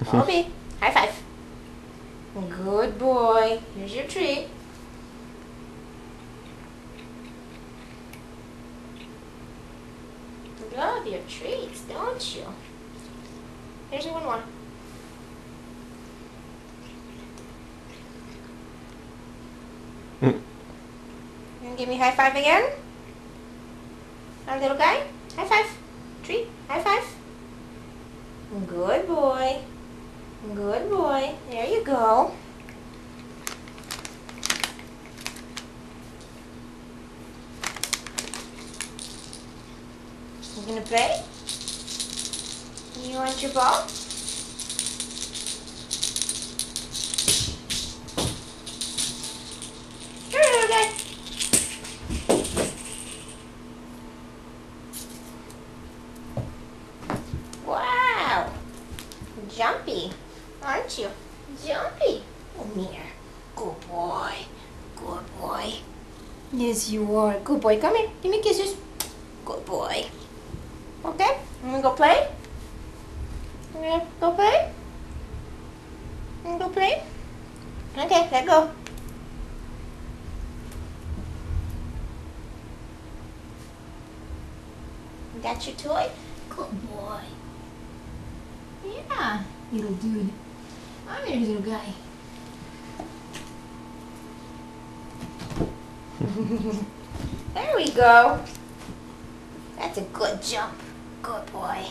Kobe, high five. Good boy. Here's your treat. Love your treats, don't you? Here's one more. And give me high five again. Our little guy. High five. Treat. High five. Good boy. Good boy. There you go. You gonna play? You want your ball? Here, little guy. Wow. Jumpy, aren't you? Jumpy. Come here. Good boy. Good boy. Yes, you are. Good boy. Come here. Give me kisses. Good boy. Okay, I'm gonna go play. You gonna go play? You gonna go play? Okay, let go. You got your toy? Good boy. Yeah, little dude. I'm your little guy. There we go. That's a good jump. Good boy.